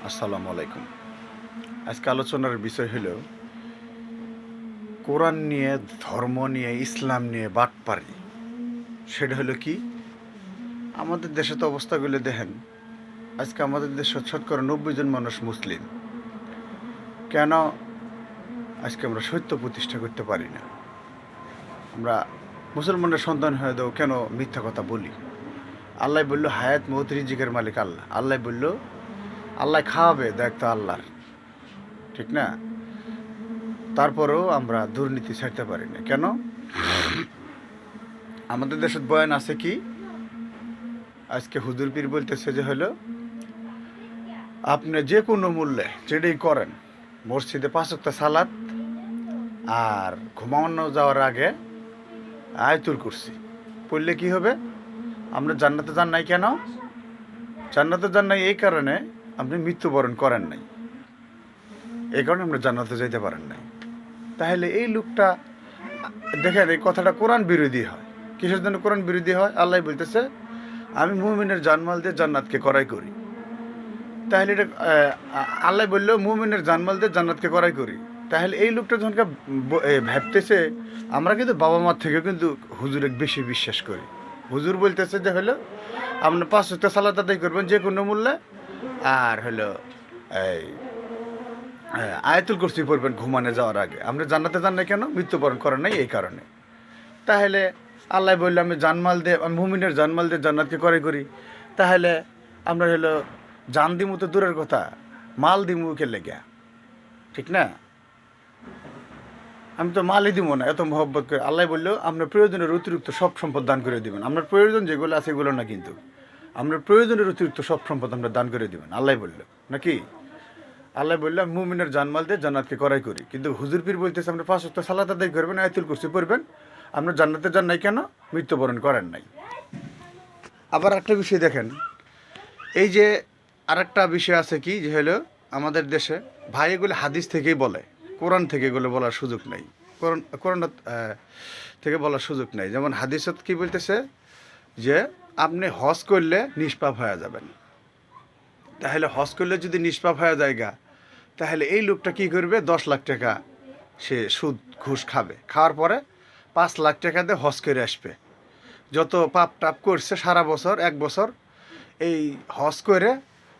আসসালামু আলাইকুম। আজকে আলোচনার বিষয় হলো কোরআন নিয়ে, ধর্ম নিয়ে, ইসলাম নিয়ে বাটপারি। সেটা হলো কি, আমাদের দেশে তো অবস্থাগুলো দেখেন। আজকে আমাদের দেশে শতকরা 90 জন মানুষ মুসলিম। কেন আজকে আমরা সত্য প্রতিষ্ঠা করতে পারি না? আমরা মুসলমানের সন্তান হয়ে দেও কেন মিথ্যা কথা বলি? আল্লাহ বললো হায়াত মৌত রিজিকের মালিক আল্লাহ। আল্লাহ বললো আল্লাহ খাওয়াবে, দেখ তো আল্লাহর, ঠিক না? তারপরেও আমরা দুর্নীতি ছাড়তে পারি না কেন? আমাদের দেশের বয়ান আছে কি, আজকে হুজুর পীর বলতেছে যে হলো আপনি যে কোনো মূল্যে যেটাই করেন, মসজিদে 5 ওয়াক্ত সালাত আর ঘুমানো যাওয়ার আগে আয়াতুল কুরসি পড়লে কি হবে? আমরা জান্নাতে যান নাই কেন? জান্নাতে যান নাই এই কারণে আপনি মৃত্যুবরণ করেন নাই, এই কারণে আমরা জান্নাতে যাইতে পারেন নাই। তাহলে এই লোকটা দেখেন, এই কথাটা কোরআন বিরোধী হয়। কিসের জন্য কোরআন বিরোধী হয়? আল্লাহ বলতেছে আমি মুমিনের জানমাল দিয়ে জান্নাতকে করাই করি। তাহলে এটা আল্লাহ বললো মুমিনের জানমাল দিয়ে জান্নাতকে করাই করি। তাহলে এই লোকটা যখন ভাবতেছে, আমরা কিন্তু বাবা মার থেকে কিন্তু হুজুরে বেশি বিশ্বাস করি। হুজুর বলতেছে যে হলো আপনি 5 ওয়াক্ত সালাত আদায় করবেন যে কোনো মূল্যে, আর হলো এই আয়াতুল কুরসি পড়বেন ঘুমানে যাওয়ার আগে। আমরা জান্নাতে যান না কেন? মৃত্যুবরণ করেন নাই এই কারণে। তাহলে আল্লাহ বললো আমি জানমাল দিয়ে, আমি মুমিনের জানমাল দিয়ে জান্নাতকে করে করি। তাহলে আমরা হলো জান দিমু তো দূরের কথা, মাল দিমু কে লেগে, ঠিক না? আমি তো মালই দিব না, এত মহব্বত করে। আল্লাহ বললো আপনার প্রয়োজনের অতিরিক্ত সব সম্পদ দান করে দিবেন। আপনার প্রয়োজন যেগুলো আছে এগুলো না, কিন্তু আপনার প্রয়োজনের অতিরিক্ত সব সম্পদ আমরা দান করে দিবেন, আল্লাহ বললো নাকি? আল্লাহ বললাম মুমিনের জানমাল দিয়ে জান্নাতকে করাই করি। কিন্তু হুজুর পীর বলতেছে আমরা 5 ওয়াক্ত সালাত আদায় করবেন, আয়াতুল কুরসি পড়বেন, আমরা জান্নাতে যান নাই কেন? মৃত্যুবরণ করেন নাই। আবার একটা বিষয় দেখেন, এই যে আরেকটা বিষয় আছে কি, যে হলো আমাদের দেশে ভাই এগুলো হাদিস থেকেই বলে, কোরআন থেকে এগুলো বলার সুযোগ নেই। কোরআন থেকে বলার সুযোগ নেই। যেমন হাদিসত কি বলতেছে যে আপনি হজ করলে নিষ্পাপ হয়ে যাবেন। তাহলে হজ করলে যদি নিষ্পাপ হয়ে যায়গা, তাহলে এই লোকটা কি করবে? 10 লাখ টাকা সে সুদ ঘুষ খাবে, খাওয়ার পরে 5 লাখ টাকা দিয়ে হজ করে আসবে। যত পাপ টাপ করছে সারা বছর, 1 বছর এই হজ করে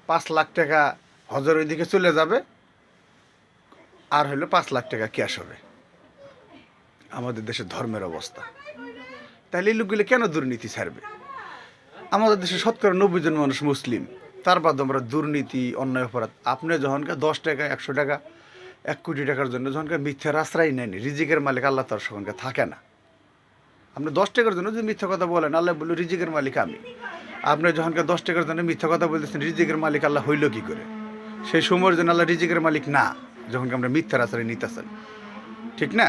5 লাখ টাকা হজের ওইদিকে চলে যাবে, আর হলো 5 লাখ টাকা ক্যাশ হবে। আমাদের দেশের ধর্মের অবস্থা। তাহলে এই লোকগুলো কেন দুর্নীতি ছাড়বে? আমাদের দেশে শতকরা 90 জন মানুষ মুসলিম, তার বাদ আমরা দুর্নীতি, অন্যায়, অপরাধ। আপনি যখনকার 10 টাকা, 100 টাকা, 1 কোটি টাকার জন্য যখনকার মিথ্যার আশ্রয় নেয়নি, রিজিকের মালিক আল্লাহ তার সখনকার থাকে না। আপনি 10 টাকার জন্য যদি মিথ্যা কথা বলেন, আল্লাহ বলল রিজিকের মালিক আমি। আপনি যখনকার 10 টাকার জন্য মিথ্যা কথা বলতেছেন, রিজিকের মালিক আল্লাহ হইল কি করে? সেই সময়ের জন্য আল্লাহ রিজিকের মালিক না, যখন আমরা মিথ্যার আশ্রয় নিতেছেন, ঠিক না?